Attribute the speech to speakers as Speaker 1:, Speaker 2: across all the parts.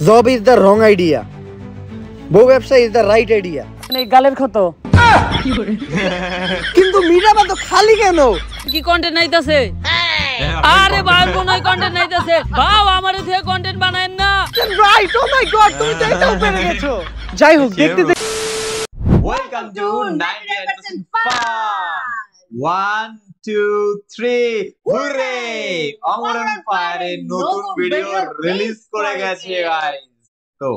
Speaker 1: Job is the wrong idea, বউ ব্যবসা is the right idea.
Speaker 2: এই গালের ক্ষত
Speaker 1: কিন্তু মিরাবা তো খালি কেন?
Speaker 2: কি কন্টেন্ট নাইতাছে? আরে ভাই কোনই কন্টেন্ট নাইতাছে, বাও আমারে থেকে কন্টেন্ট বানায়েন না।
Speaker 1: রাইট, ও মাই গড, তুমি তো এটাও পেরে গেছো। যাই হোক, দেখতে
Speaker 3: ওয়েলকাম টু 98% ফান। 1 2 3 হুরে! অমরন ফায়ারের নতুন ভিডিও রিলিজ করে গেছে গাইস।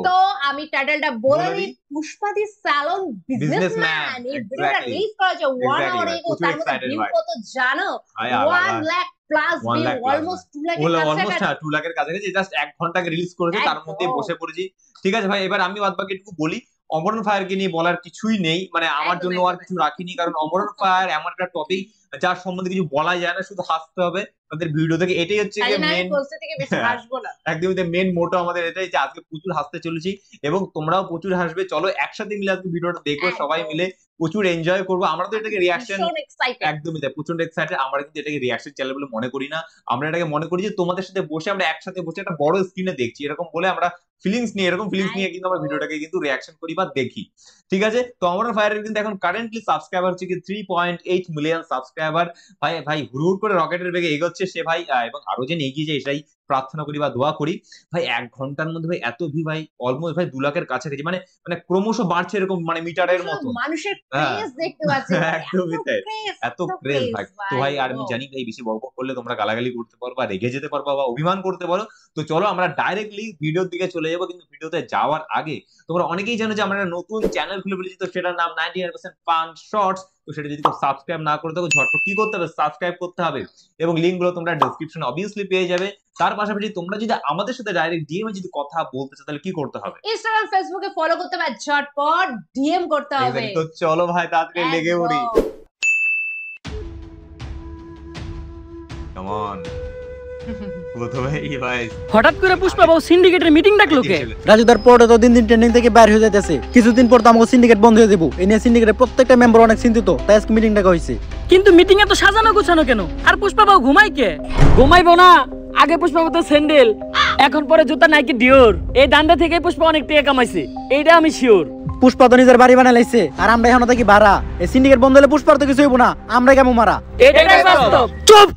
Speaker 4: তো আমি টাইটেলটা বলে দিই, পুষ্পাদি স্যালন বিজনেসম্যান। এই ভিডিওটা রিলিজ করা হয়েছে 1 আওয়ার এগো। তার মধ্যে ভিউ কত জানো? 1 লাখ প্লাস ভিউ, অলমোস্ট 2
Speaker 3: লাখের কাছাকাছি। জাস্ট 1 ঘন্টা আগে রিলিজ করেছে, তার মধ্যে বসে পড়েছি। ঠিক আছে ভাই, এবার আমি বাদবাকি একটু বলি। অমরন ফায়ারকে নিয়ে বলার কিছুই নেই, মানে আমার জন্য আর কিছু রাখিনি, কারণ অমরন ফায়ার এমন একটা টপিক যার সম্বন্ধে কিছু বলা যায় না, শুধু হাসতে হবে তাদের ভিডিও থেকে। এটাই হচ্ছে একদমই মেন মোটো আমাদের, এটাই যে আজকে প্রচুর হাসতে চলেছি এবং তোমরাও প্রচুর হাসবে। চলো একসাথে মিলে আজকে ভিডিওটা দেখো, সবাই মিলে প্রচুর এনজয় করবো। আমরা তো এটাকে রিয়াকশন, একদমই তাই, প্রচন্ড এক্সাইটেড। আমরা কিন্তু এটাকে রিয়াকশন চ্যানেল বলে মনে করি না, আমরা এটাকে মনে করি যে তোমাদের সাথে বসে আমরা একসাথে বসে একটা বড় স্ক্রিনে দেখছি, এরকম বলে আমরা ফিলিংস নিয়ে, এরকম ফিলিংস নিয়ে কিন্তু আমরা ভিডিওটাকে কিন্তু রিয়াকশন করি বা দেখি। ঠিক আছে, তো অমরন ফায়ারের কিন্তু এখন কারেন্টলি সাবস্ক্রাইবার হচ্ছে কি 3.8 মিলিয়ন সাবস্ক্রাইবার। ভাই ভাই হুড় করে রকেটের বেগে এগোচ্ছে সে ভাই, এবং আরো যেন এগিয়ে যায় এটাই প্রার্থনা করি বা দোয়া করি। ভাই 1 ঘন্টার মধ্যে ভাই এত ভিউ, ভাই অলমোস্ট ভাই 2 লাখের কাছাকাছি, মানে ক্রমশ বাড়ছে এরকম, মানে মিটারের মতো মানুষের ক্রেজ দেখতে পাচ্ছি। একদমই তাই, এত ক্রেজ ভাই। তো ভাই আর আমি জানি ভাই বেশি বকবক করলে তোমরা গালাগালি করতে পারো বা রেগে যেতে পারো বা অভিমান করতে পারো। তো চলো আমরা ডাইরেক্টলি ভিডিওর দিকে চলে যাবো। কিন্তু ভিডিওতে যাওয়ার আগে তোমরা অনেকেই জানো যে আমরা একটা নতুন চ্যানেল খুলে ফেলেছি, তো সেটার নাম 98% ফান শর্টস। তো সেটা যদি সাবস্ক্রাইব না করে থাকো, ঝটপট কি করতে হবে, সাবস্ক্রাইব করতে হবে এবং লিংক গুলো তোমরা ডেসক্রিপশনে অবভিয়াসলি পেয়ে যাবে। তার পাশাপাশি তোমরা যদি আমাদের সাথে ডাইরেক্ট ডিএম এ যদি কথা বলতে চাও তাহলে কি করতে হবে?
Speaker 4: ইনস্টাগ্রাম ফেসবুকে ফলো করতে হবে, ঝটপট ডিএম করতে হবে।
Speaker 3: তো চলো ভাই তাড়াতাড়ি লেগে পড়ি। Come on.
Speaker 2: হঠাৎ করে পুষ্পা বাবু সিন্ডিকেটের মিটিং ডাকলো কে?
Speaker 1: রাজুদার পরে তো দিন দিন ট্রেন্ডিং থেকে বাইরে হয়ে যাইতেছে, কিছুদিন পর তো আমাকে সিন্ডিকেট বন্ধ হয়ে যাবো। এই নিয়ে সিন্ডিকেটের প্রত্যেকটা মেম্বার অনেক চিন্তিত, তাই আজকে মিটিং ডাকা হয়েছে।
Speaker 2: কিন্তু মিটিং এ তো সাজানো গোছানো কেন? আর পুষ্পা বাবু ঘুমাই কে? ঘুমাইবো না, আগে পুষ্পা বাবু তো স্যান্ডেল, এখন পরে জুতা নাইকি ডিওর। এই দান্ডা থেকে পুষ্পা অনেক টাকা কামাইছে, এইটা আমি শিওর।
Speaker 1: পুষ্পা তো নিজের বাড়ি বানাই লাইছে, আর আমরা এখন থাকি ভাড়া। এই সিন্ডিকেট বন্ধ হলে পুষ্পার তো কিছু হইব না, আমরা কেমন মারা।
Speaker 2: এটাই বাস্তব।
Speaker 1: চুপ।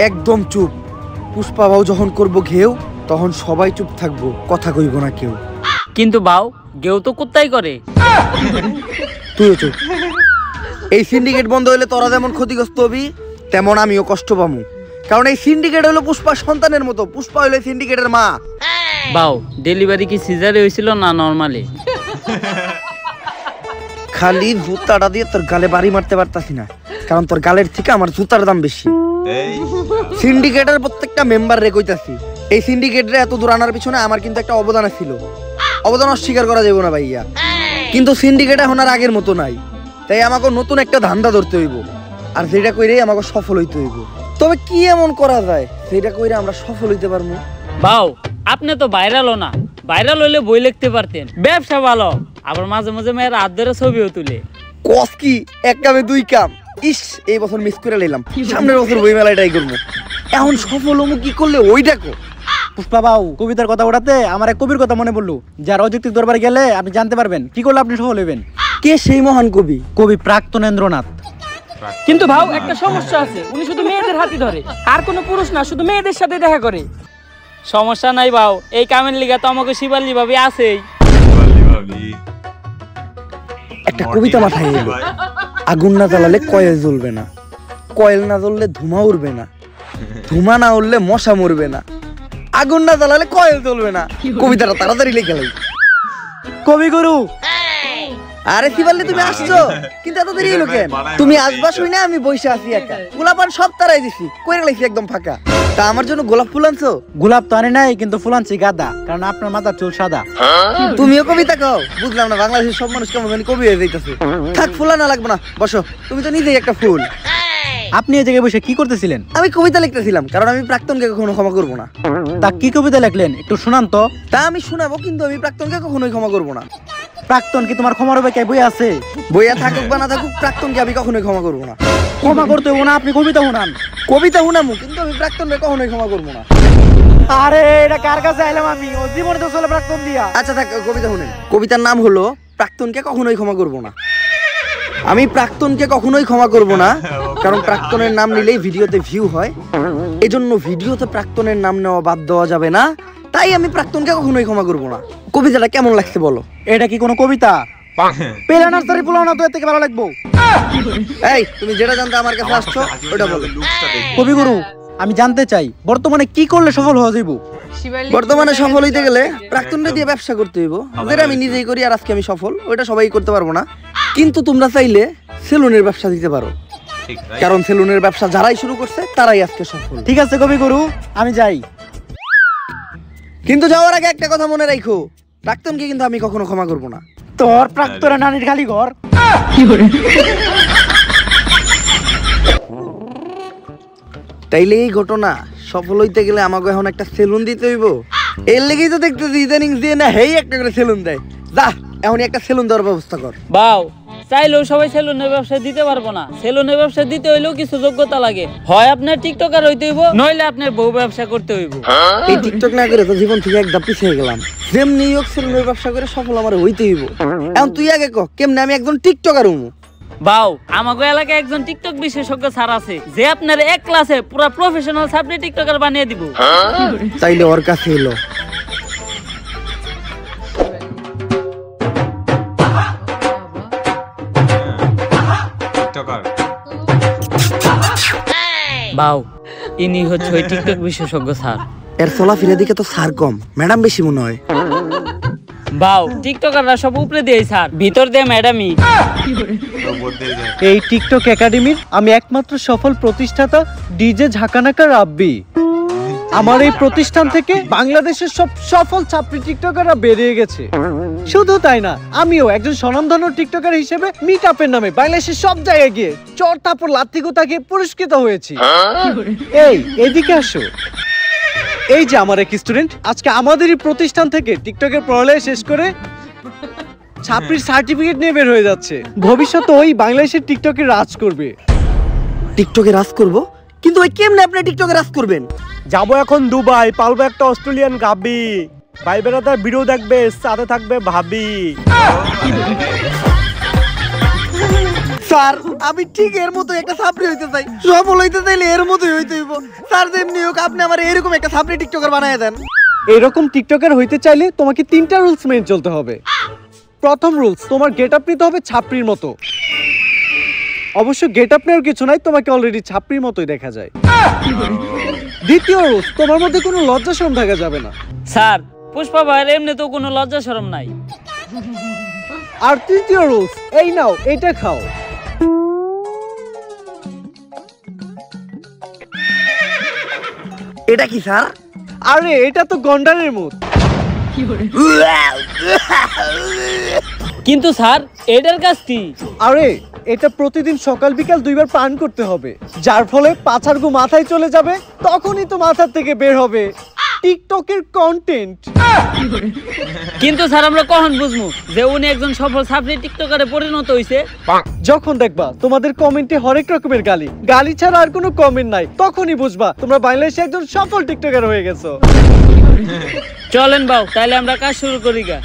Speaker 1: একদম চুপ। পুষ্পা বাবু যখন করবো ঘেউ, তখন সবাই চুপ থাকবো, কথা কইব না কেউ।
Speaker 2: কিন্তু বাউ গেও তো কুত্তাই করে।
Speaker 1: তুইও চুপ। এই সিন্ডিকেট বন্ধ হইলে তোরা যেমন ক্ষতিগ্রস্ত হবি, তেমন আমিও কষ্ট পাবো, কারণ এই সিন্ডিকেট হলো পুষ্পা সন্তানের মতো। পুষ্পা হইলো সিন্ডিকেটের মা।
Speaker 2: বাউ ডেলিভারি কি সিজারে হয়েছিল না নরমালি?
Speaker 1: খালি জুতাটা দিয়ে তোর গালে বাড়ি মারতে পারতাছি না, কারণ তোর গালের থেকে আমার জুতার দাম বেশি। সিন্ডিকেটের প্রত্যেকটা মেম্বার রে কইতাছি, এই সিন্ডিকেটরে এত দূর আনার পিছনে আমার কিন্তু একটা অবদান ছিল, অবদান অস্বীকার করা যাবে না ভাইয়া। কিন্তু সিন্ডিকেট এখন আর আগের মতো নাই, তাই আমাকে নতুন একটা ধান্দা ধরতে হইব, আর সেটা কইরে আমাকে সফল হইতে হইব। তবে কি এমন করা যায় সেটা কইরে আমরা সফল হইতে পারবো?
Speaker 2: বাউ আপনি তো ভাইরালও না, ভাইরাল হইলে বই লিখতে পারতেন। ব্যবসা ভালো, আবার মাঝে মাঝে মেয়ের হাত ধরে ছবিও তুলে।
Speaker 1: কস কি এক কামে দুই কাম। ইস, এই বছর মিস করে নিলাম, সামনের বছর বই মেলায় ট্রাই করবো। এখন সফল হমু কি করলে ওই দেখো। পুষ্পা বাবু কবিতার কথা ওঠাতে আমার এক কবির কথা মনে পড়লো, যার অযৌক্তিক দরবারে গেলে আপনি জানতে পারবেন কি করলে আপনি সফল হইবেন। কে সেই মহান কবি? কবি প্রাক্তনেন্দ্রনাথ।
Speaker 2: কিন্তু ভাও একটা সমস্যা আছে, উনি শুধু মেয়েদের হাতই ধরে, আর কোনো পুরুষ না, শুধু মেয়েদের সাথে দেখা করে। সমস্যা নাই বাউ, এই কামের লিগা তো আমাকে শিবাল্লি ভাবি আছেই।
Speaker 1: একটা কবিতা মাথায় এলো, আগুন না জ্বালালে কয়েল জ্বলবে না, কয়েল না জ্বললে ধুমা উড়বে না, ধুমা না উড়লে মশা মরবে না, আগুন না জ্বালালে কয়েল জ্বলবে না। কবিতাটা তাড়াতাড়ি লিখে লাই। কবিগুরু, আরে শিবাল্লি তুমি আসছো, কিন্তু এত দেরি হলো কেন? তুমি আসবা শুই না আমি বসে আছি একা, গোলাপান সব তারাই দিছি, কইরা লাইছি একদম ফাঁকা। তা আমার জন্য গোলাপ ফুল আনছো? গোলাপ তো আনে নাই, কিন্তু ফুল আনছি গাদা, কারণ আপনার মাথার চুল সাদা। তুমিও কবিতা কও? বুঝলাম না, বাংলাদেশের সব মানুষ কেমন জানি কবি হয়ে যাইতেছে। থাক, ফুল আনা লাগবে না, বসো, তুমি তো নিজেই একটা ফুল।
Speaker 5: আপনি এই জায়গায় বসে কি করতেছিলেন?
Speaker 1: আমি কবিতা লিখতেছিলাম, কারণ আমি প্রাক্তনকে কখনো ক্ষমা করবো না।
Speaker 5: তা কি কবিতা লিখলেন একটু শোনান তো।
Speaker 1: তা আমি শোনাবো, কিন্তু আমি প্রাক্তনকে কখনোই ক্ষমা করবো না।
Speaker 5: প্রাক্তন কি তোমার ক্ষমার হবে? বই আছে,
Speaker 1: বইয়া থাকুক বা না থাকুক, প্রাক্তনকে আমি কখনোই ক্ষমা করবো না।
Speaker 5: ক্ষমা করতে হবে না, আপনি কবিতা শোনান।
Speaker 1: কবিতা শুনামু, কিন্তু আমি প্রাক্তনকে কখনোই ক্ষমা করবো না।
Speaker 5: আরে এটা কার কাছে আইলাম আমি? ও জীবনে তো চলে প্রাক্তন দিয়া।
Speaker 1: আচ্ছা থাক, কবিতা শুনেন। কবিতার নাম হলো প্রাক্তনকে কখনোই ক্ষমা করবো না। আমি প্রাক্তনকে কখনোই ক্ষমা করব না, কারণ প্রাক্তনের নাম নিলেই ভিডিওতে ভিউ হয়। এজন্য ভিডিওতে প্রাক্তনের নাম নেওয়া বাদ দেওয়া যাবে না, তাই আমি প্রাক্তনকে কখনোই ক্ষমা করব না। কবিতাটা কেমন লাগছে বলো?
Speaker 5: এটা কি কোনো কবিতা? পেলা নার্সারি পোলাও না তো এর থেকে ভালো লাগবো।
Speaker 1: এই তুমি যেটা জানতে আমার কাছে আসছো ওটা বলো।
Speaker 5: কবিগুরু, আমি জানতে চাই বর্তমানে কি করলে সফল হওয়া যাইব?
Speaker 1: বর্তমানে সফল হইতে গেলে প্রাক্তনটা দিয়ে ব্যবসা করতে হইব, যেটা আমি নিজেই করি আর আজকে আমি সফল। ওইটা সবাই করতে পারবো না, কিন্তু তোমরা চাইলে সেলুনের ব্যবসা দিতে পারো, কারণ সেলুনের ব্যবসা যারাই শুরু করছে তারাই আজকে সফল।
Speaker 5: ঠিক আছে কবিগুরু, আমি যাই।
Speaker 1: কিন্তু যাওয়ার আগে একটা কথা মনে রাখো, প্রাক্তনকে কিন্তু আমি কখনো ক্ষমা করব না।
Speaker 5: তোর প্রাক্তনের নানির খালি ঘর।
Speaker 1: তাইলে এই ঘটনা সফল হইতে গেলে আমাকে এখন একটা সেলুন দিতে হইব। এর লেগেই তো দেখতেছি ইদানিং দিয়ে না হেই একটা করে সেলুন দেয়। যা এখনই একটা সেলুন দেওয়ার ব্যবস্থা কর।
Speaker 2: বাও, চাইলেও সবাই সেলুনের ব্যবসা দিতে পারবো না। সেলুনের ব্যবসা দিতে হইলেও কিছু যোগ্যতা লাগে। হয় আপনার টিকটকার হইতে হইব, নইলে আপনার বউ ব্যবসা করতে হইব।
Speaker 1: এই টিকটক না করে তো জীবন থেকে একদম পিছিয়ে গেলাম। যেমনি হোক সেলুনের ব্যবসা করে সফল আমার হইতে হইব। এখন তুই আগে ক, কেমনে আমি একজন টিকটকার হমু?
Speaker 2: বাও, আমাগো এলাকায় একজন টিকটক বিশেষজ্ঞ স্যার আছে, যে আপনার এক ক্লাসে পুরো প্রফেশনাল সাবজেক্ট টিকটকার বানিয়ে দিব।
Speaker 1: তাইলে ওর কাছে এলো।
Speaker 2: বাও, ইনি হচ্ছে ওই টিকটক বিশেষজ্ঞ স্যার।
Speaker 1: এর চলাফেরা দিকে তো স্যার কম, ম্যাডাম বেশি মনে হয়।
Speaker 2: বাও, টিকটকাররা সব উপরে দিয়ে স্যার, ভিতর দিয়ে ম্যাডামই।
Speaker 5: এই টিকটক একাডেমির আমি একমাত্র সফল প্রতিষ্ঠাতা ডিজে ঝাকানাকা রাব্বি। আমার এই প্রতিষ্ঠান থেকে বাংলাদেশের সব সফল ছাত্রী টিকটকাররা বেরিয়ে গেছে। শুধু তাই না, আমিও একজন স্বনামধন্য টিকটকার হিসেবে মিট আপের নামে বাংলাদেশের সব জায়গায় গিয়ে চর থাপড় লাথি গোতা গিয়ে পুরস্কৃত হয়েছি। এই এদিকে আসো। এই যে আমার এক স্টুডেন্ট আজকে আমাদেরই প্রতিষ্ঠান থেকে টিকটকের পড়ালেখা শেষ করে ছাত্রীর সার্টিফিকেট নিয়ে বের হয়ে যাচ্ছে। ভবিষ্যতে ওই বাংলাদেশের টিকটকে রাজ করবে।
Speaker 1: টিকটকে রাজ করব? কিন্তু ওই কেমনে আপনি টিকটকে রাজ করবেন?
Speaker 5: যাবো এখন দুবাই, পালবো একটা অস্ট্রেলিয়ান গাবি, ভাই বেড়াতে ভিডিও দেখবে, সাথে থাকবে ভাবি।
Speaker 1: স্যার আমি ঠিক এর মতো একটা ছাত্রী হইতে চাই, সফল হইতে চাইলে এর মতোই হইতে হইব। স্যার যেমনি হোক আপনি আমার এরকম একটা ছাত্রী টিকটকার বানায় দেন।
Speaker 5: এরকম টিকটকার হইতে চাইলে তোমাকে 3টা রুলস মেনে চলতে হবে। প্রথম রুলস, তোমার গেট আপ নিতে হবে ছাপড়ির মতো। অবশ্য গেট আপ নেওয়ার কিছু নাই, তোমাকে অলরেডি ছাপড়ির মতোই দেখা যায়। দ্বিতীয় রুলস, তোমার মধ্যে কোনো লজ্জা শরম থাকা যাবে না।
Speaker 2: স্যার, পুষ্পা ভাইয়ের এমনি তো কোনো লজ্জা শরম নাই।
Speaker 5: আর তৃতীয় রুলস, এই নাও এটা খাও।
Speaker 1: এটা কি স্যার?
Speaker 5: আরে এটা তো গন্ডারের মুখ।
Speaker 2: কিন্তু স্যার, এটার কাজ কি?
Speaker 5: আরে এটা প্রতিদিন সকাল বিকাল 2 বার পান করতে হবে, যার ফলে পাছার গু মাথায় চলে যাবে, তখনই তো মাথার থেকে বের হবে টিকটকের কন্টেন্ট।
Speaker 2: কিন্তু স্যার আমরা কখন বুঝবো যে উনি একজন সফল সাবজেক্ট টিকটকারে পরিণত হইছে?
Speaker 5: যখন দেখবা তোমাদের কমেন্টে হরেক রকমের গালি, গালি ছাড়া আর কোনো কমেন্ট নাই, তখনই বুঝবা তোমরা বাংলাদেশে একজন সফল টিকটকার হয়ে গেছো।
Speaker 2: চলেন বাউ, তাহলে আমরা কাজ শুরু করি গা।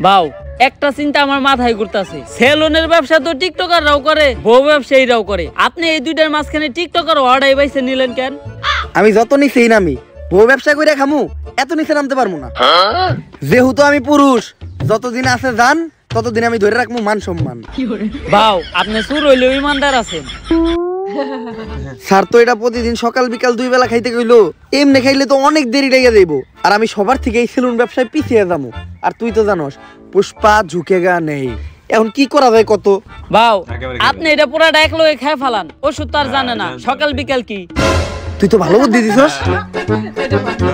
Speaker 2: বাউ, একটা চিন্তা আমার মাথায় ঘুরতাছে, সেলুনের ব্যবসা তো টিকটকাররাও করে, বউ ব্যবসায়ীরাও করে, আপনি এই দুইটার মাঝখানে টিকটকার অর্ডার বাইছে নিলেন কেন?
Speaker 1: আমি যত নিচেই নামি, বউ ব্যবসা করে খামু, এত নিচে নামতে পারবো না। যেহেতু আমি পুরুষ, যতদিন আছে জান ততদিন আমি ধরে রাখবো মান সম্মান।
Speaker 2: বাউ, আপনি সুর হইলেও ইমানদার আছেন।
Speaker 1: স্যার তো এটা প্রতিদিন সকাল বিকাল 2 বেলা খাইতে কইলো, এমনি খাইলে তো অনেক দেরি লেগে যাইব, আর আমি সবার থেকে এই সেলুন ব্যবসায় পিছিয়ে যাবো। আর তুই তো জানোস পুষ্পা ঝুঁকেগা নেই। এখন কি করা যায় কত?
Speaker 2: বাউ, আপনি এটা পুরাটা এক লগে খেয়ে ফেলান, ওষুধ তো আর জানে না সকাল বিকাল কি।
Speaker 1: তুই তো ভালো বুদ্ধি দিছস।
Speaker 3: এটা ভালো।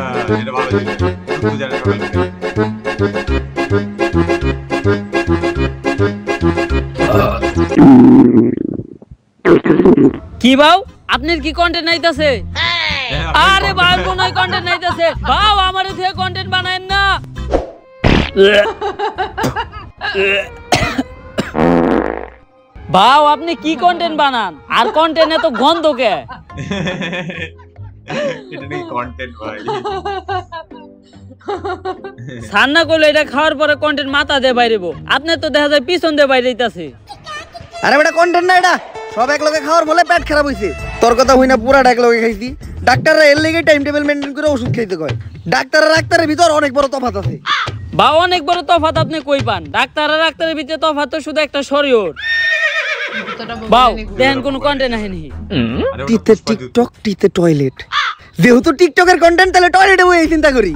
Speaker 2: কি বাউ আপনার কি কন্টেন্ট নাইতাছে? আরে ভাই মনে হয় কন্টেন্ট নাইতাছে। বাউ আমারে থেকে কন্টেন্ট বানায়েন না। বাউ আপনি কি কন্টেন্ট বানান আর কন্টেন্ট এত গন্ধ কে?
Speaker 3: এটা নাকি কন্টেন্ট ভাই।
Speaker 2: সান্না করলে এটা খাওয়ার পরে কন্টেন্ট মাথা দিয়ে বাইরেবো, আপনার তো দেখা যায় পিছন দিয়ে বাইরেইতাছে।
Speaker 1: আরে বেটা কন্টেন্ট না, এটা সব এক লগে খাওয়ার ফলে পেট খারাপ হইছে। তোর কথা হই না, পুরা এক লগে খাইছি। ডাক্তাররা এর লেগে টাইম টেবিল মেইনটেইন করে ওষুধ খাইতে কয়। ডাক্তারের ভিতর অনেক বড় তফাৎ আছে।
Speaker 2: বা অনেক বড় তফাৎ আপনি কই পান? ডাক্তারের ভিতরে তফাৎ তো শুধু একটা শরীর। বাউ দেন কোন কন্টেন্ট আহেনি।
Speaker 1: টিতে টিকটক, টিতে টয়লেট। যেহেতু টিকটকের কন্টেন্ট, তাহলে টয়লেটে বই চিন্তা করি।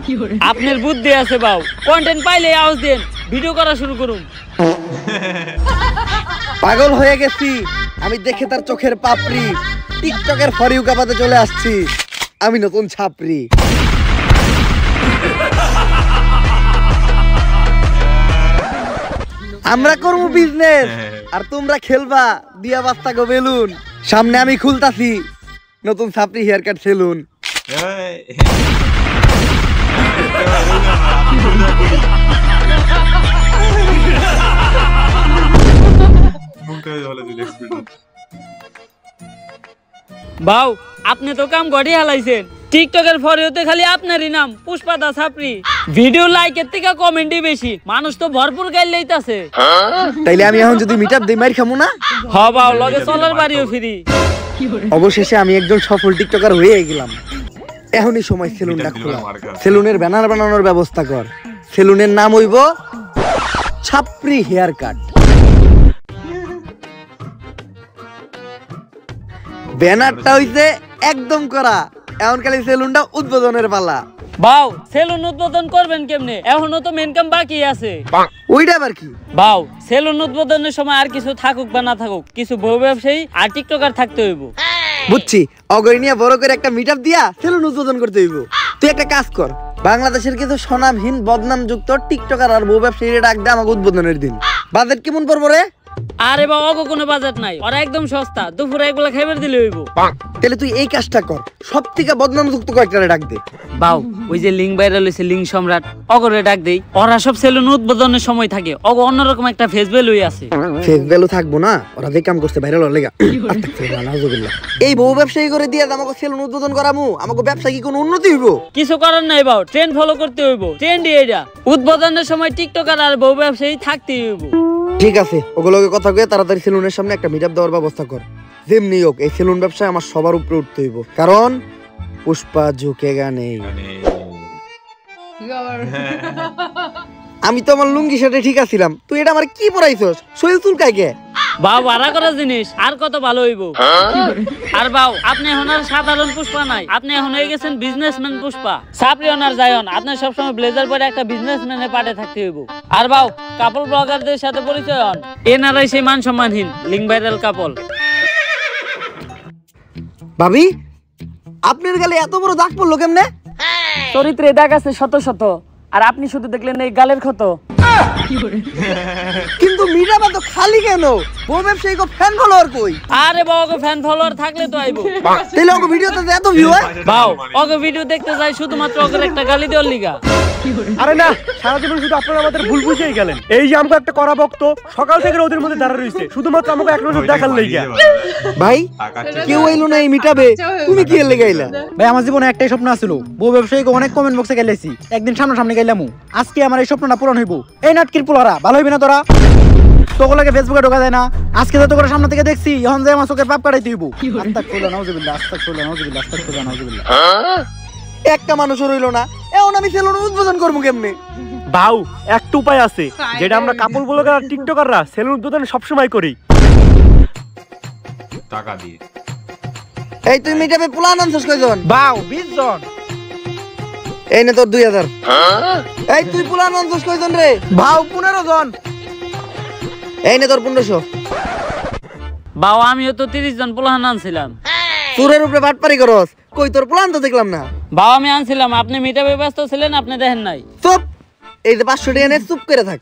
Speaker 2: আপনার বুদ্ধি আছে বাউ, কন্টেন্ট পাইলে আওয়াজ দেন, ভিডিও করা শুরু করুন।
Speaker 1: পাগল হয়ে গেছি আমি দেখে তার চোখের পাপড়ি। টিকটকের ফর ইউ কাপাতে চলে আসছি আমি নতুন ছাপরি। আমরা করবো বিজনেস আর তোমরা খেলবা দিয়া বাস্তা গো বেলুন। সামনে আমি খুলতাছি নতুন ছাপরি হেয়ার কাট সেলুন।
Speaker 2: বাউ আপনি তো কাম গড়ি হালাইছেন। টিকটকের ফরিওতে খালি আপনারই নাম পুষ্পা দা ছাপরি। ভিডিও লাইকের থেকে কমেন্টই বেশি, মানুষ তো ভরপুর গাইল লইতাছে।
Speaker 1: তাইলে আমি এখন যদি মিটআপ দেই মাইর খামু না?
Speaker 2: হ বাউ লগে চলার বাড়িও ফ্রি।
Speaker 1: অবশেষে আমি একজন সফল টিকটকার হয়ে গেলাম। এখনই সময় সেলুনটা খোলা। সেলুনের ব্যানার বানানোর ব্যবস্থা কর। সেলুনের নাম হইব ছাপরি হেয়ার কাট। ব্যানারটা হইছে একদম করা, এখন খালি সেলুনটা উদ্বোধনের পালা।
Speaker 2: বাউ সেলুন উদ্বোধন করবেন কেমনে? এখনো তো মেন কাম বাকি আছে।
Speaker 1: ওইটা আবার কি?
Speaker 2: বাউ সেলুন উদ্বোধনের সময় আর কিছু থাকুক বা না থাকুক, কিছু বউ ব্যবসায়ী আর টিকটকার থাকতে হইব।
Speaker 1: বুঝছি, অগরি নিয়ে বড় করে একটা মিটআপ দিয়া সেলুন উদ্বোধন করতে হইব। তুই একটা কাজ কর, বাংলাদেশের কিছু স্বনামহীন বদনামযুক্ত টিকটকার আর বউ ব্যবসায়ীরা ডাক দে আমাকে উদ্বোধনের দিন। বাজেট কেমন পড়বো রে?
Speaker 2: আরে বাবা অগো কোনো বাজেট নাই, ওরা একদম সস্তা, দুপুরে একবেলা খাইবার দিলে হইব।
Speaker 1: তাহলে তুই এই কাজটা কর, সব থেকে বদনামযুক্ত কয়েকটা ডাক দে।
Speaker 2: বাউ ওই যে লিঙ্ক ভাইরাল হইছে, লিঙ্ক সম্রাট, অগরে ডাক দেই। ওরা সব সেলুন উদ্বোধনের সময় থাকে, অগো অন্যরকম একটা ফেস ভ্যালুই আছে।
Speaker 1: ফেস ভ্যালু থাকবো না? ওরা যে কাম করছে ভাইরাল হওয়ার লেগা। এই বউ ব্যবসায়ী করে দিয়ে আমাকে সেলুন উদ্বোধন করামু, আমাকে ব্যবসা কি কোনো উন্নতি হইব?
Speaker 2: কিছু করার নাই বাউ, ট্রেন্ড ফলো করতে হইব। ট্রেন্ডই এটা, উদ্বোধনের সময় টিকটকার আর বউ ব্যবসায়ী থাকতেই হইব।
Speaker 1: ঠিক আছে, ওগুলোকে কথা কয়ে তাড়াতাড়ি সেলুনের সামনে একটা মিটআপ দেওয়ার ব্যবস্থা কর। যেমনি হোক এই সেলুন ব্যবসায় আমার সবার উপরে উঠতে হইব, কারণ পুষ্পা ঝুঁকেগা নেই। আমি তো আমার লুঙ্গি শার্টে ঠিক আছিলাম, তুই এটা আমার কি পরাইছস? শরীর চুলকায় কে?
Speaker 2: বাউ ভাড়া করা জিনিস আর কত ভালো হইব। আর বাউ আপনি এখন আর সাধারণ পুষ্পা নাই, আপনি এখন হয়ে গেছেন বিজনেসম্যান পুষ্পা। ছাপরি অনার যায়ন, আপনি সবসময় ব্লেজার পরে একটা বিজনেসম্যানের পাটে থাকতে হইব। আর বাউ কাপল ব্লগারদের সাথে পরিচয় হন, এনারাই সেই মান সম্মানহীন লিঙ্ক ভাইরাল কাপল।
Speaker 1: ভাবি আপনার গালে এত বড় দাগ পড়লো কেমনে?
Speaker 2: চরিত্রে দাগ আছে শত শত, আর আপনি শুধু দেখলেন এই গালের ক্ষত।
Speaker 1: কিন্তু মিটআপ তো খালি কেন? বউ ব্যবসায়ী কো ফ্যান ফলোয়ার কই?
Speaker 2: আরে বাবা গো ফ্যান ফলোয়ার থাকলে তো আইবো।
Speaker 1: তাইলে ওকে ভিডিওতে এত ভিউ হয়?
Speaker 2: বাউ ওকে ভিডিও দেখতে যাই শুধুমাত্র ওকে একটা গালি দেওয়ার লিগা।
Speaker 5: আরে না, সারা জীবন শুধু আপনারা আমাদের ভুল বুঝেই গেলেন। এই যে আমাকে একটা করা ভক্ত সকাল থেকে ওদের মধ্যে দাঁড়া রইছে শুধুমাত্র আমাকে এক নজর দেখার লাইগা।
Speaker 1: ভাই কেউ আইলো না এই মিটআপে, তুমি কি এর লেগে আইলা?
Speaker 6: ভাই আমার জীবনে একটাই স্বপ্ন আছিল, বউ ব্যবসায়ীকে অনেক কমেন্ট বক্সে গেলেছি, একদিন সামনাসামনি গেলাম। আজকে আমার এই স্বপ্নটা পূরণ হইব। এই নাটকির পোলারা ভালো হইবি না তোরা? তোগুলোকে ফেসবুকে ঢোকা যায় না, আজকে তো তোকে সামনে থেকে দেখছি, এখন যে আমার চোখের পাপ কাটাইতে হইব। আস্তাগফিরুল্লাহ নাউযুবিল্লাহ, আস্তাগফিরুল্লাহ নাউযুবিল্লাহ, আস্তাগফিরুল্লাহ নাউযুবিল্লাহ।
Speaker 1: একটা মানুষও রইলো না, এখন আমি সেলুন উদ্বোধন করবো কেমনে?
Speaker 5: বাউ একটা উপায় আছে, যেটা আমরা কাপল ব্লগার আর টিকটকাররা সেলুন উদ্বোধন সবসময় করি।
Speaker 3: টাকা দিয়ে।
Speaker 1: এই তুই মিটআপে প্ল্যান আনছস কয়জন?
Speaker 6: বাউ 20 জন।
Speaker 1: এই নে তোর 2000। এই তুই প্ল্যান আনছস কয়জন রে?
Speaker 6: বাউ 15 জন।
Speaker 1: এই নে তোর 1500।
Speaker 2: বাউ আমিও তো 30 জন পোলাহান আনছিলাম।
Speaker 1: চুরের উপরে বাটপারি করস, কই তোর প্ল্যান তো দেখলাম না।
Speaker 2: বাউ আমি আনছিলাম, আপনি মিটাপে ব্যস্ত ছিলেন, আপনি দেখেন নাই।
Speaker 1: চুপ, এই যে 500 টাকা নে চুপ করে থাক।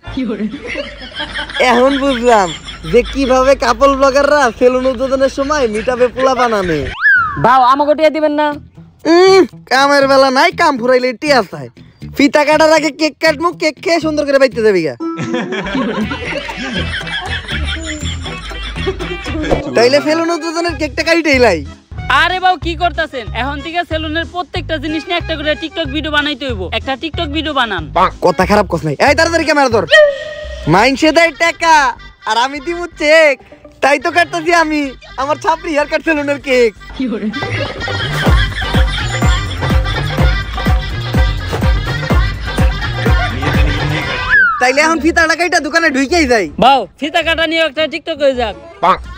Speaker 1: এখন বুঝলাম যে কিভাবে কাপল ব্লগাররা সেলুন উদ্বোধনের সময় মিটাবে পোলা বানানে।
Speaker 2: ভাও আমাকে টিয়া দিবেন না?
Speaker 1: কামের বেলা নাই, কাম ফুরাইলে টিয়া চাই। ফিতা কাটার আগে কেক কাটমু, কেক খেয়ে সুন্দর করে বাইতে যাবি গা। তাইলে সেলুন উদ্বোধনের কেকটা কাইটেই লাই।
Speaker 2: আরে বাউ কি করতেছেন? এখন থেকে সেলুনের প্রত্যেকটা জিনিস নিয়ে একটা করে টিকটক ভিডিও বানাইতে হইব। একটা টিকটক ভিডিও বানান।
Speaker 1: কথা খারাপ কস নাই। এই তাড়াতাড়ি ক্যামেরা ধর। মাইনসে দেয় টাকা আর আমি দিমু চেক, তাই তো কাটতাছি আমি আমার ছাপড়ি হেয়ার কাট সেলুনের কেক। তাইলে এখন ফিতা লাগাইটা দোকানে ঢুকেই যাই।
Speaker 2: বাউ ফিতা কাটা নিয়ে একটা টিকটক হয়ে যাক।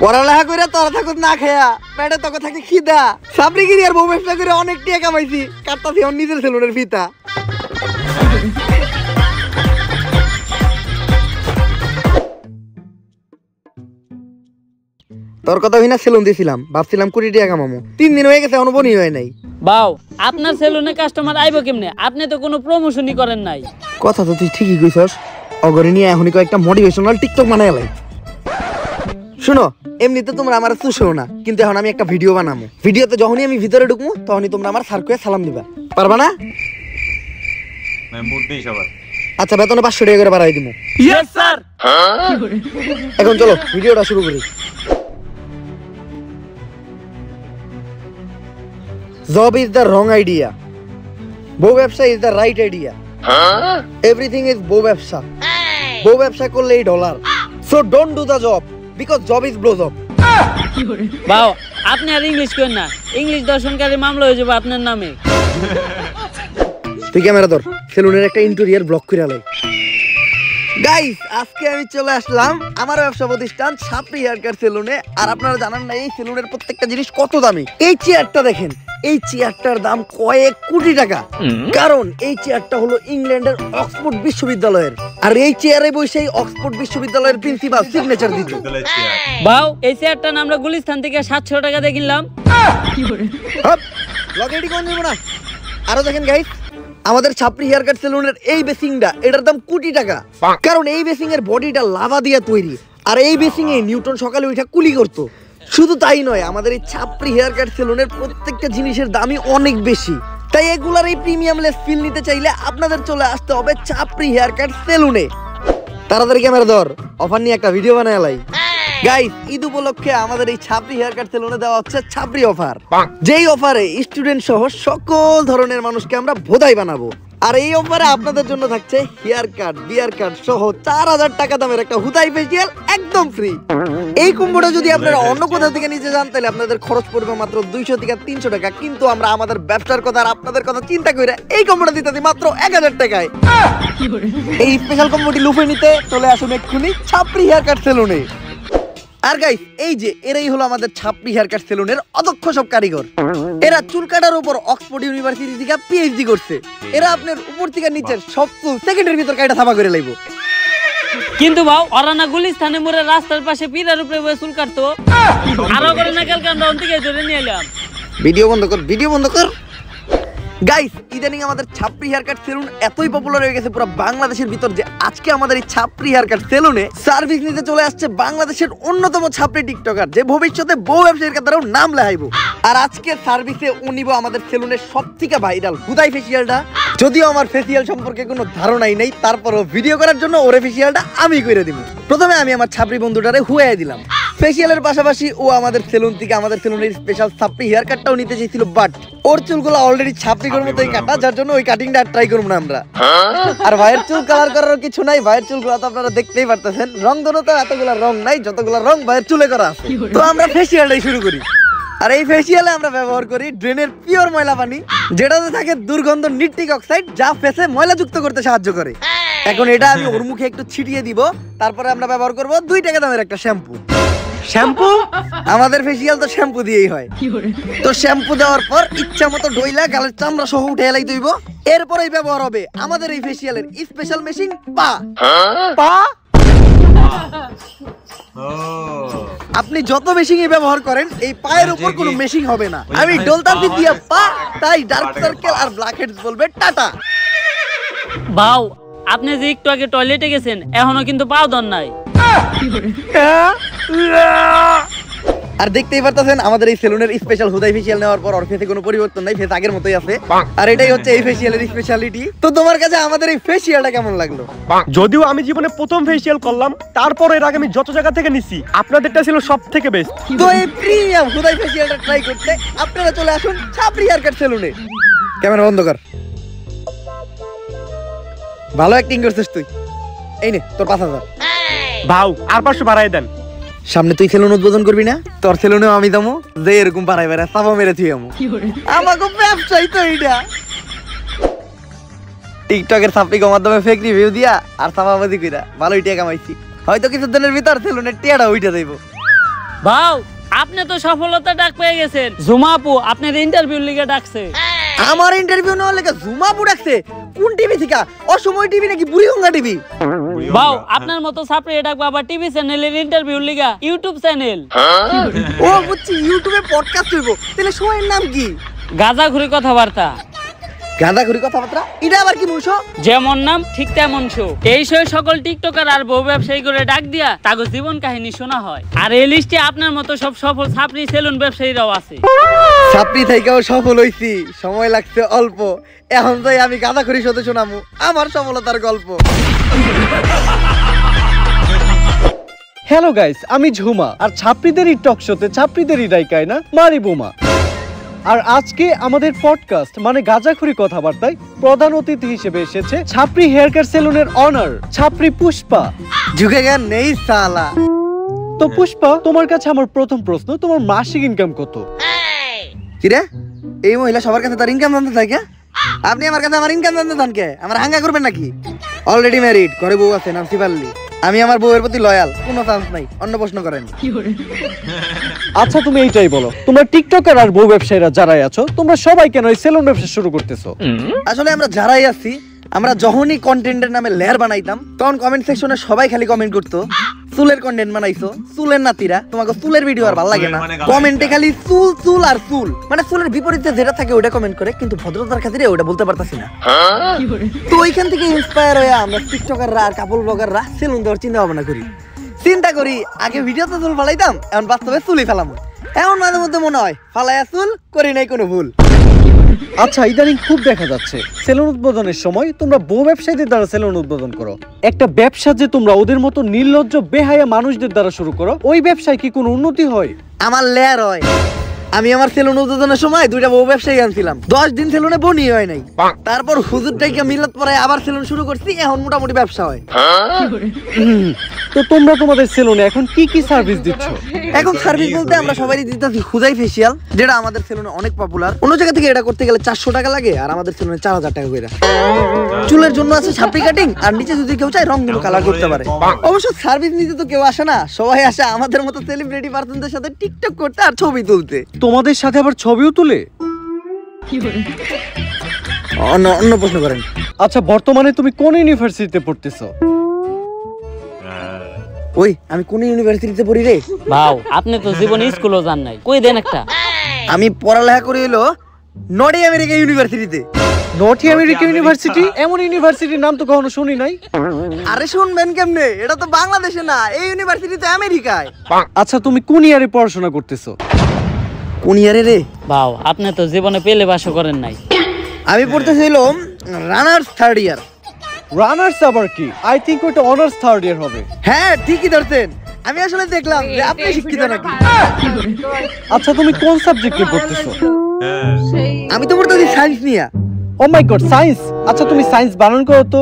Speaker 1: পড়ালেখা করে তোরা থাকুত না খেয়া, পেটে তোকে থাকে খিদা। সাবরিগিরি আর বউ ব্যবসা করে অনেক টাকা কামাইছি, কাটতাছি আমার নিজের সেলুনের ফিতা। তোর কথা হইনা সেলুন দিছিলাম, ভাবছিলাম 20 টাকা কামামু। 3 দিন হয়ে গেছে এখনো বনি হয় নাই।
Speaker 2: বাউ আপনার সেলুনে কাস্টমার আইবো কেমনে? আপনি তো কোনো প্রমোশনই করেন নাই।
Speaker 1: কথা তো তুই ঠিকই কইছস। অগরে নিয়ে এখনই কয়েকটা মোটিভেশনাল টিকটক বানাই লাই। শুনো, এমনিতে তোমরা আমার চুষো না, কিন্তু এখন আমি একটা ভিডিও বানাবো। ভিডিওতে যখনই আমি ভিতরে ঢুকবো তখনই তোমরা আমার স্যার কয়ে সালাম দিবা, পারবা না? আচ্ছা, বেতনে 500 টাকা করে বাড়াই দিমু।
Speaker 2: Yes sir.
Speaker 1: এখন চলো ভিডিওটা শুরু করি। Job is the wrong idea. বউ ব্যবসা is the right idea. Everything is বউ ব্যবসা। বউ ব্যবসা করলে এই dollar. So don't do the job because job is blow job.
Speaker 2: বাউ আপনি আর ইংলিশ করেন না, ইংলিশ দর্শনকারী মামলা হয়ে যাবে আপনার নামে।
Speaker 1: তুই ক্যামেরা ধর, সেলুনের একটা ইন্টেরিয়র ব্লক করে লাই। গাইস, আজকে আমি চলে আসলাম আমার ব্যবসা প্রতিষ্ঠান ছাপড়ি হেয়ার কাট সেলুনে। আর আপনারা জানেন না এই সেলুনের প্রত্যেকটা জিনিস কত দামি। এই চেয়ারটা দেখেন, এই চেয়ারটার দাম কয়েক কোটি টাকা। কারণ এই চেয়ারটা হলো ইংল্যান্ডের অক্সফোর্ড বিশ্ববিদ্যালয়ের, আর এই চেয়ারে বসে অক্সফোর্ড বিশ্ববিদ্যালয়ের প্রিন্সিপাল সিগনেচার দিত।
Speaker 2: বাউ এই চেয়ারটা আমরা গুলিস্তান থেকে 700 টাকা দিয়ে কিনলাম।
Speaker 1: লগেডি কোন নিব না। আরো দেখেন গাইস, আমাদের ছাপড়ি হেয়ার কাট সেলুনের এই বেসিংটা, এটার দাম কোটি টাকা। কারণ এই বেসিং এর বডিটা লাভা দিয়ে তৈরি, আর এই বেসিং এ নিউটন সকালে উঠে কুলি করতো। শুধু তাই নয়, আমাদের এই ছাপড়ি হেয়ার কাট সেলুনের প্রত্যেকটা জিনিসের দামই অনেক বেশি। তাই এগুলার এই প্রিমিয়ামলেস ফিল নিতে চাইলে আপনাদের চলে আসতে হবে ছাপড়ি হেয়ার কাট সেলুনে। তাড়াতাড়ি ক্যামেরা ধর, অফার নিয়ে একটা ভিডিও বানায় লাই। গাইস, ঈদ উপলক্ষে আমাদের এই ছাপড়ি হেয়ার কাট সেলুনে দেওয়া হচ্ছে ছাপড়ি অফার। যেই অফারে স্টুডেন্ট সহ সকল ধরনের মানুষকে আমরা ভোদাই বানাবো। আর এই অফারে আপনাদের জন্য থাকছে হেয়ার কাট, বিয়ার কাট সহ 4000 টাকা দামের একটা হুদাই ফেসিয়াল একদম ফ্রি। এই কম্বোটা যদি আপনারা অন্য কোথাও থেকে নিতে যান তাহলে আপনাদের খরচ পড়বে মাত্র 200 থেকে 300 টাকা। কিন্তু আমরা আমাদের ব্যবসার কথা আর আপনাদের কথা চিন্তা করে এই কম্বোটা দিতে দিই মাত্র 1000 টাকায়। এই স্পেশাল কম্বোটি লুফে নিতে চলে আসুন এক্ষুনি ছাপড়ি হেয়ার কাট সেলুনে। আর গাইস, এই যে এরাই হলো আমাদের ছাপড়ি হেয়ার কাট সেলুনের অদক্ষ সব কারিগর। এরা চুল কাটার উপর অক্সফোর্ড ইউনিভার্সিটি থেকে পিএইচডি করছে। এরা আপনার উপর থেকে নিচের সব চুল সেকেন্ডের ভিতর কাটা সাফা করে লাইবো।
Speaker 2: কিন্তু বাউ অরানা গুলিস্তানে মোড়ে রাস্তার পাশে পিরার উপরে বসে চুল কাটতো। আরো করে না কালকে আমরা অন্তিকে ধরে নিয়ে এলাম।
Speaker 1: ভিডিও বন্ধ কর, ভিডিও বন্ধ কর। গাইস, ইদানিং আমাদের ছাপড়ি হেয়ার কাট সেলুন এতই পপুলার হয়ে গেছে পুরো বাংলাদেশের ভিতর যে আজকে আমাদের এই ছাপড়ি হেয়ার কাট সেলুনে সার্ভিস নিতে চলে আসছে বাংলাদেশের অন্যতম ছাপড়ি টিকটকার, যে ভবিষ্যতে বউ ব্যবসায়ীর কাতারেও নাম লেখাইবো। আর আজকে সার্ভিসে উনিব আমাদের সেলুনের সবথেকে ভাইরাল হুদাই ফেসিয়ালটা। যদিও আমার ফেসিয়াল সম্পর্কে কোনো ধারণাই নেই, তারপরও ভিডিও করার জন্য ওরে ফেসিয়ালটা আমি করে দিব। প্রথমে আমি আমার ছাপড়ি বন্ধুটারে হুয়াই দিলাম। ফেসিয়ালের পাশাপাশি ও আমাদের সেলুন থেকে আমাদের সেলুনের স্পেশাল ছাপড়ি হেয়ার কাটটাও নিতে চেয়েছিল, বাট ওর চুলগুলো অলরেডি ছাপড়ির মতোই কাটা, যার জন্য ওই কাটিংটা ট্রাই করব না আমরা। আর ভাইয়ের চুল কালার করার কিছু নাই, ভাইয়ের চুলগুলো তো আপনারা দেখতেই পারতেছেন। রং ধরো তো এতগুলা রং নাই, যতগুলা রং ভাইয়ের চুলে করা আছে। তো আমরা ফেসিয়ালটাই শুরু করি। আর এই ফেসিয়ালে আমরা ব্যবহার করি ড্রেনের পিওর ময়লা পানি, যেটাতে থাকে দুর্গন্ধ নিট্রিক অক্সাইড, যা ফেসে ময়লা যুক্ত করতে সাহায্য করে। এখন এটা আমি ওর মুখে একটু ছিটিয়ে দিব, তারপরে আমরা ব্যবহার করব 2 টাকা দামের একটা শ্যাম্পু। শ্যাম্পু, আমাদের ফেসিয়াল তো শ্যাম্পু দিয়েই হয়। তো শ্যাম্পু দেওয়ার পর ইচ্ছা মতো ডইলা গালের চামড়া সহ উঠে এলাই দইব। এরপরেই ব্যবহার হবে আমাদের এই ফেসিয়ালের স্পেশাল মেশিন পা। পা আপনি যত মেশিন ব্যবহার করেন এই পায়ের উপর কোনো মেশিন হবে না। আমি ডলতাছি দিয়া পা, তাই ডার্ক সার্কেল আর ব্ল্যাক হেডস বলবে টাটা।
Speaker 2: বাউ আপনি যে একটু আগে টয়লেটে গেছেন এখনো কিন্তু পাও দন নাই।
Speaker 1: আর দেখতেই পারতেছেন আমাদের এই সেলুনের স্পেশাল হুদাই ফেসিয়াল নেওয়ার পর ওর ফেসে কোনো পরিবর্তন নাই, ফেস আগের মতোই আছে। আর এটাই হচ্ছে এই ফেসিয়ালের স্পেশালিটি। তো তোমার কাছে আমাদের এই ফেসিয়ালটা কেমন লাগলো?
Speaker 5: যদিও আমি জীবনে প্রথম ফেসিয়াল করলাম, তারপর এর আগে আমি যত জায়গা থেকে নিছি আপনাদেরটা ছিল সবথেকে বেস্ট।
Speaker 1: তো এই প্রিমিয়াম হুদাই ফেসিয়ালটা ট্রাই করতে আপনারা চলে আসুন ছাপরি হেয়ার কাট সেলুনে। ক্যামেরা বন্ধ কর। ভালো অ্যাক্টিং করছিস তুই। এই নে তোর 5000।
Speaker 5: ভাও আর 500 বাড়াই দেন।
Speaker 1: সামনে তুই সেলুন উদ্বোধন করবি না? তোর সেলুনেও আমি যাবো, যে এরকম বাড়াই বাড়াই চাপা মেরে থুই আমু। আমাকে ব্যবসায়ী তো এইটা। টিকটকের সাপ্লিকের মাধ্যমে ফেক রিভিউ দিয়া আর চাপাবাজি কইরা ভালোই টাকা কামাইছি। হয়তো কিছুদিনের ভিতর সেলুনের টিয়াটা উঠে যাইব।
Speaker 2: ভাও আপনি তো সফলতা ডাক পেয়ে গেছেন। ঝুমা আপু আপনার ইন্টারভিউ লিগে ডাকছে।
Speaker 1: আমার ইন্টারভিউ নেওয়ার লেগে ঝুমা আপু ডাকছে? কোন টিভি থেকে? অসময় টিভি নাকি বুড়িগঙ্গা টিভি?
Speaker 2: ভাও আপনার মতো ছাপড়ি ডাকবো আবার টিভি চ্যানেলের ইন্টারভিউ লিগা ইউটিউব চ্যানেল।
Speaker 1: ও বুঝছি, ইউটিউবে পডকাস্ট হইব। তাহলে শোয়ের নাম কি?
Speaker 2: গাঁজাখুরি কথাবার্তা।
Speaker 1: গাঁজাখুরি কথাবার্তা? এটা আবার কি বলছো?
Speaker 2: যেমন নাম ঠিক তেমন শো। এই শো সকল টিকটকার আর বউ ব্যবসায়ী করে ডাক দিয়া তাগো জীবন কাহিনী শোনা হয়। আর এই লিস্টে আপনার মতো সব সফল ছাপড়ি সেলুন ব্যবসায়ীরাও আছে।
Speaker 1: ছাপড়ি থেকেও সফল হইছি, সময় লাগছে অল্প। এখন যাই আমি গাঁজাখুরি শোতে শোনামু আমার সফলতার গল্প।
Speaker 5: হ্যালো গাইস, আমি ঝুমা, আর ছাপড়িদেরই টক শোতে ছাপড়িদেরই ডাইকায় না মারি বোমা। আর আজকে আমাদের পডকাস্ট মানে গাঁজাখুরি কথাবার্তায় প্রধান অতিথি হিসেবে এসেছে ছাপড়ি হেয়ার কাট সেলুনের অনার ছাপড়ি পুষ্পা।
Speaker 1: ঝুঁকে গেন নেই সালা।
Speaker 5: তো পুষ্পা, তোমার কাছে আমার প্রথম প্রশ্ন, তোমার মাসিক ইনকাম কত?
Speaker 1: কিরে, এই মহিলা সবার কাছে তার ইনকাম জানতে থাকে? আপনি আমার কাছে আমার ইনকাম জানতে চান কে? আমার হাঙ্গা করবেন নাকি? অলরেডি ম্যারিড, ঘরে বউ আছে, নাম সিপাল্লি। আমি আমার বউয়ের প্রতি লয়াল, কোনো চান্স নাই। অন্য প্রশ্ন করেন।
Speaker 5: আচ্ছা তুমি এইটাই বলো, তোমরা টিকটকার আর বউ ব্যবসায়ীরা যারাই আছো, তোমরা সবাই কেন এই সেলুন ব্যবসা শুরু করতেছো?
Speaker 1: আসলে আমরা যারাই আছি, আমরা যখনই কন্টেন্টের নামে লেয়ার বানাইতাম, তখন কমেন্ট সেকশনে সবাই খালি কমেন্ট করতো, চুলের কন্টেন্ট বানাইছো, চুলের নাতিরা, তোমাকে চুলের ভিডিও আর ভালো লাগে না। কমেন্টে খালি চুল চুল আর চুল, মানে চুলের বিপরীতে যেটা থাকে ওটা কমেন্ট করে, কিন্তু ভদ্রতার খাতিরে ওটা বলতে পারতাছি না। তো ওইখান থেকে ইন্সপায়ার হয়ে আমরা টিকটকাররা আর কাপল ব্লগাররা সেলুন দেওয়ার চিন্তা ভাবনা করি। চিন্তা করি আগে ভিডিওতে চুল ফালাইতাম, এখন বাস্তবে চুলই ফেলাম। এখন মাঝে মধ্যে মনে হয় ফালাইয়া চুল করি নাই কোনো ভুল।
Speaker 5: আচ্ছা, ইদানিং খুব দেখা যাচ্ছে সেলুন উদ্বোধনের সময় তোমরা বউ ব্যবসায়ীদের দ্বারা সেলুন উদ্বোধন করো। একটা ব্যবসা যে তোমরা ওদের মতো নির্লজ্জ বেহায়া মানুষদের দ্বারা শুরু করো, ওই ব্যবসায় কি কোনো উন্নতি হয়?
Speaker 1: আমার লেয়ার হয়। আমি আমার সেলুন উদ্বোধনের সময় 2টা বউ ব্যবসায়ী আনছিলাম, 10 দিন সেলুনে বনি হয় নাই। তারপর হুজুর টাইকা মিলাত পরে আবার সেলুন শুরু করছি, এখন মোটামুটি ব্যবসা হয়।
Speaker 5: তো তোমরা তোমাদের সেলুনে এখন কি কি সার্ভিস দিচ্ছ?
Speaker 1: এখন সার্ভিস বলতে আমরা সবারই দিতেছি হুদাই ফেসিয়াল, যেটা আমাদের সেলুনে অনেক পপুলার। অন্য জায়গা থেকে এটা করতে গেলে 400 টাকা লাগে, আর আমাদের সেলুনে 4000 টাকা করে। চুলের জন্য আছে ছাপড়ি কাটিং, আর নিচে যদি কেউ চায় রং গুলো কালার করতে পারে। অবশ্য সার্ভিস নিতে তো কেউ আসে না, সবাই আসে আমাদের মতো সেলিব্রিটি পার্সনদের সাথে টিকটক করতে আর ছবি তুলতে।
Speaker 5: তোমাদের সাথে আবার ছবিও তুলে?
Speaker 1: অন্য প্রশ্ন করেন।
Speaker 5: আচ্ছা, বর্তমানে তুমি কোন ইউনিভার্সিটিতে পড়তেছো?
Speaker 1: ওই আমি কোন ইউনিভার্সিটিতে পড়ি রে?
Speaker 2: ভাও আপনি তো জীবনে স্কুলও যান নাই, কই দেন একটা।
Speaker 1: আমি পড়ালেখা করি হলো নর্থ আমেরিকা ইউনিভার্সিটিতে।
Speaker 5: North America university? এমন ইউনিভার্সিটির নাম তো কখনো শুনি নাই।
Speaker 1: আরে শুনবেন কেমনে, এটা তো বাংলাদেশে না, এই ইউনিভার্সিটি তো আমেরিকায়।
Speaker 5: আচ্ছা, তুমি কোন ইয়ারে পড়াশোনা করতেছো?
Speaker 1: কোন ইয়ারে রে?
Speaker 2: ভাও আপনি তো জীবনে পেলে বাসও করেন নাই।
Speaker 1: আমি পড়তেছিলাম রানার্স 3rd ইয়ার।
Speaker 5: রানার্স আবার কি? আই থিংক ওটা অনার্স 3rd ইয়ার হবে।
Speaker 1: হ্যাঁ ঠিকই ধরতেন, আমি আসলে দেখলাম যে আপনি শিক্ষিত নাকি।
Speaker 5: আচ্ছা, তুমি কোন সাবজেক্টে পড়তেছো?
Speaker 1: আমি তো পড়তেছি সায়েন্স নিয়ে।
Speaker 5: ও মাই গড, সায়েন্স! আচ্ছা, তুমি সায়েন্স বানান করো তো।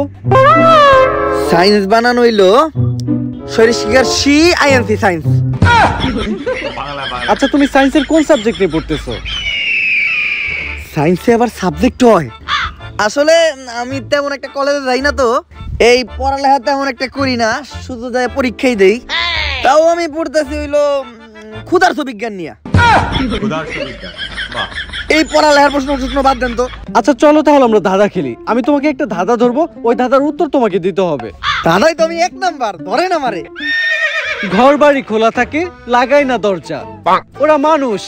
Speaker 1: সায়েন্স বানানো হইলো শরীর শিকার সি আইএনসি সায়েন্স।
Speaker 5: আচ্ছা, তুমি সায়েন্সের কোন সাবজেক্ট নিয়ে পড়তেছো?
Speaker 1: সায়েন্সে আবার সাবজেক্ট হয়? আসলে আমি তেমন একটা কলেজে যাই না, তো এই পড়ালেখা তেমন একটা করি না, শুধু যাই পরীক্ষাই দেই। তাও আমি পড়তেছি হইলো ক্ষুধার্ত বিজ্ঞান নিয়ে। এই পড়ালেখার প্রশ্ন বাদ দেন তো।
Speaker 5: আচ্ছা চলো তাহলে আমরা ধাঁধা খেলি। আমি তোমাকে একটা ধাঁধা ধরবো, ওই ধাঁধার উত্তর তোমাকে দিতে হবে।
Speaker 1: দাদাই তো আমি 1 নাম্বার, ধরেন আমারে।
Speaker 5: ঘর বাড়ি খোলা থাকে, লাগাই না দরজা, ওরা মানুষ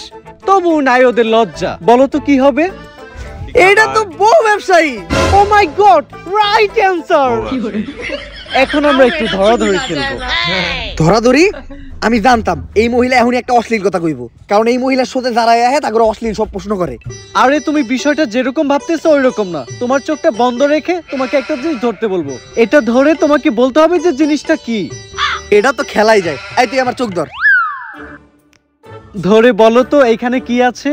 Speaker 5: তবু নাই ওদের লজ্জা, বলো তো কি হবে?
Speaker 1: এইটা তো বউ ব্যবসায়ী।
Speaker 5: ও মাই গড, রাইট অ্যানসার। এখন আমরা একটু ধরাধরি খেলবো।
Speaker 1: ধরাধরি? আমি জানতাম এই মহিলা এখনই একটা অশ্লীল কথা কইব, কারণ এই মহিলার সাথে যারা আহে তাকে অশ্লীল সব প্রশ্ন করে।
Speaker 5: আরে তুমি বিষয়টা যেরকম ভাবতেছো ওই রকম না। তোমার চোখটা বন্ধ রেখে তোমাকে একটা জিনিস ধরতে বলবো, এটা ধরে তোমাকে বলতে হবে যে জিনিসটা কি।
Speaker 1: এটা তো খেলাই যায়। এই তুই আমার চোখ ধর।
Speaker 5: ধরে বলো তো এইখানে কি আছে?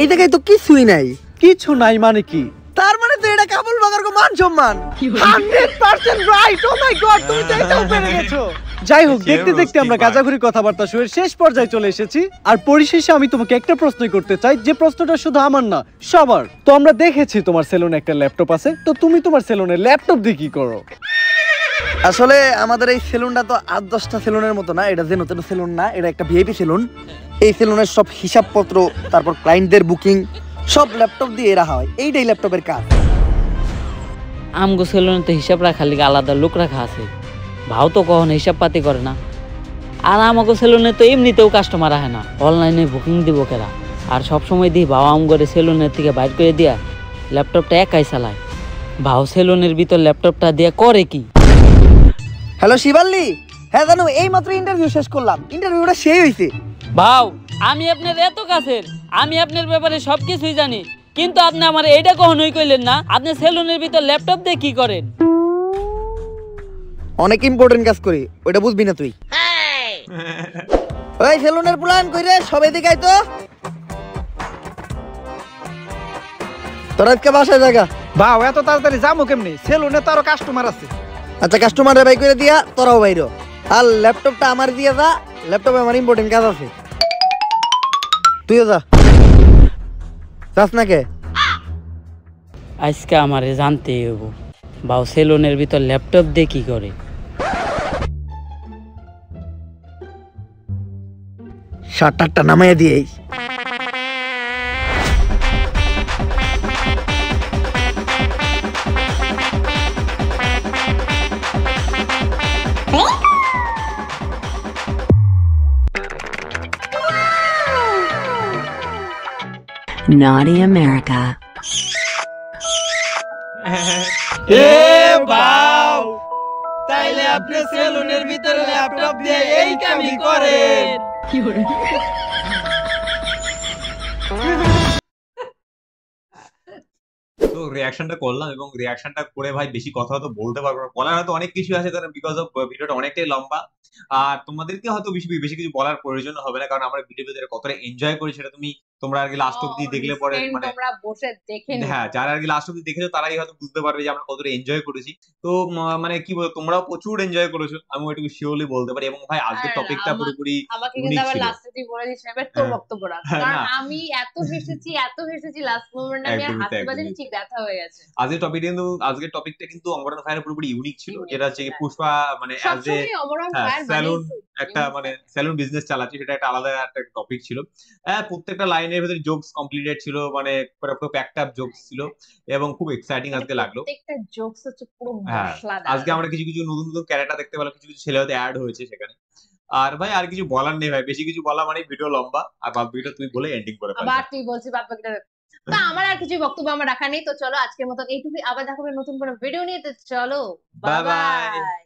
Speaker 1: এই জায়গায় তো কিছুই নাই।
Speaker 5: কিছু নাই মানে কি?
Speaker 1: তার মানে তো এটা কাবুল বাগার মান সম্মান।
Speaker 5: 100% রাইট। ও মাই গড, তুমি তো এটাও পেরে গেছো। যাই হোক, দেখতে দেখতে আমরা গাজাঘুরি কথাবার্তা শুরু শেষ পর্যায়ে চলে এসেছি। আর পরিশেষে আমি তোমাকে একটা প্রশ্নই করতে চাই, যে প্রশ্নটা শুধু আমার না সবার। তো আমরা দেখেছি তোমার সেলুনে একটা ল্যাপটপ আছে, তো তুমি তোমার সেলুনে ল্যাপটপ দিয়ে কি করো?
Speaker 1: আসলে আমাদের এই সেলুনটা তো 8-10টা সেলুনের মতো না, এটা যেন তেন সেলুন না, এটা একটা ভিআইপি সেলুন। এই সেলুনের সব হিসাবপত্র, তারপর ক্লায়েন্টদের বুকিং সব ল্যাপটপ দিয়ে রাখা হয়। এইটাই ল্যাপটপের কাজ।
Speaker 2: আমগো সেলুনে তো হিসাব রাখার লিগে আলাদা লোক রাখা আছে, ভাও তো কখনো হিসাব পাতি করে না। আর আমাগো সেলুনে তো এমনিতেও কাস্টমার আহে না, অনলাইনে বুকিং দিব কেরা। আর সবসময় দিই ভাও আমগরে সেলুনের থেকে বাইর করে দিয়া ল্যাপটপটা একাই চালায়। ভাও সেলুনের ভিতর ল্যাপটপটা দিয়ে করে কি?
Speaker 1: হ্যালো শিবাল্লি, হ্যাঁ জানো এই মাত্র ইন্টারভিউ শেষ করলাম, ইন্টারভিউটা সেই হয়েছে।
Speaker 2: ভাও আমি আপনার এত কাছের, আমি আপনার ব্যাপারে সবকিছুই জানি, কিন্তু আপনি আমার এইটা কখনোই কইলেন না আপনি সেলুনের ভিতর ল্যাপটপ দিয়ে কি করেন।
Speaker 1: অনেক ইম্পর্টেন্ট কাজ করি, ওইটা বুঝবি না তুই। ওই সেলুনের প্ল্যান কইরে সবাই দেখাই তো। তোর আজকে বাসায় জায়গা?
Speaker 6: বাও এত তাড়াতাড়ি যাবো কেমনি? সেলুনে তো আরো কাস্টমার আছে।
Speaker 1: আচ্ছা, কাস্টমারে বাই করে দিয়া তোরাও বাইরো। আর ল্যাপটপটা আমার দিয়ে যা, ল্যাপটপে আমার ইম্পর্টেন্ট কাজ আছে। তুইও যা। যাস না কে?
Speaker 2: আজকে আমারে জানতেই হইব ভাও সেলুনের ভিতর ল্যাপটপ দিয়ে কি করে।
Speaker 1: শার্টটা নামাইয়া দিয়েই।
Speaker 7: Naughty America.
Speaker 5: তাইলে আপনি সেলুনের ভিতরে ল্যাপটপ দিয়ে এই কামই করেন?
Speaker 3: তো রিয়াকশনটা করলাম, এবং রিয়াকশনটা করে ভাই বেশি কথা তো বলতে পারবো না, বলার হয়তো অনেক কিছু আছে, কারণ বিকজ অফ ভিডিওটা অনেকটাই লম্বা। আর তোমাদেরকে হয়তো বেশি বেশি কিছু বলার প্রয়োজন হবে না, কারণ আমরা ভিডিও ভিতরে কতটা এনজয় করি সেটা তোমরা আর কি লাস্ট অব্দি দেখলে পরে মানে
Speaker 4: তোমরা বসে দেখে নিও।
Speaker 3: হ্যাঁ, যারা আর কি লাস্ট অব্দি দেখেছো তারাই হয়তো বুঝতে পারবে যে আমরা কতটা এনজয় করেছি। তো মানে কি বলবো, তোমরাও প্রচুর এনজয় করেছো, আমি ওইটুকু শিওরলি বলতে পারি। এবং ভাই আজকের টপিকটা পুরোপুরি
Speaker 4: আমাকে
Speaker 3: ইউনিক
Speaker 4: কিন্তু আবার
Speaker 3: ছিল।
Speaker 4: লাস্টে তুই বলে দিস এবার তোর বক্তব্য রাখ, কারণ
Speaker 3: না।
Speaker 4: আমি এত হেসেছি লাস্ট মোমেন্টে, আমি আর
Speaker 3: একদমই
Speaker 4: হাসতে
Speaker 3: তাই,
Speaker 4: পারছি
Speaker 3: একদমই
Speaker 4: ঠিক ব্যথা হয়ে গেছে।
Speaker 3: আজকের টপিকটা কিন্তু অমরনাথ ভাইয়ের পুরোপুরি ইউনিক ছিল, যেটা হচ্ছে কি পুষ্পা মানে অ্যাজ এ
Speaker 4: সবসময় অমরণ ফায়ার
Speaker 3: স্যালুন একটা মানে স্যালুন বিজনেস চালাচ্ছে, সেটা একটা আলাদা একটা টপিক ছিল। হ্যাঁ, প্রত্যেকটা লাইনের ভিতরে জোকস কমপ্লিটেড ছিল, মানে পুরো প্যাকড আপ জোকস ছিল, এবং খুব এক্সাইটিং আজকে লাগলো।
Speaker 4: প্রত্যেকটা জোকস হচ্ছে পুরো
Speaker 3: হ্যাঁ,
Speaker 4: মশলাদার।
Speaker 3: আজকে আমরা কিছু কিছু নতুন নতুন ক্যারেক্টার দেখতে পেলাম, কিছু কিছু ছেলে হয়তো অ্যাড হয়েছে সেখানে। আর ভাই আর কিছু বলার নেই ভাই, বেশি কিছু বলা মানে ভিডিও লম্বা, আর বাদ বাকিটা তুই বলে এন্ডিং করে ফেল।
Speaker 4: আবার তুই বলছিস বাদ বাকিটা। তো আমার আর কিছু বক্তব্য আমার রাখা নেই, তো চলো আজকের মতো এইটুকুই, আবার দেখাবে নতুন কোনো ভিডিও নিয়ে। তো চলো,
Speaker 3: বাই
Speaker 4: বাই
Speaker 3: বাই।
Speaker 4: বাই।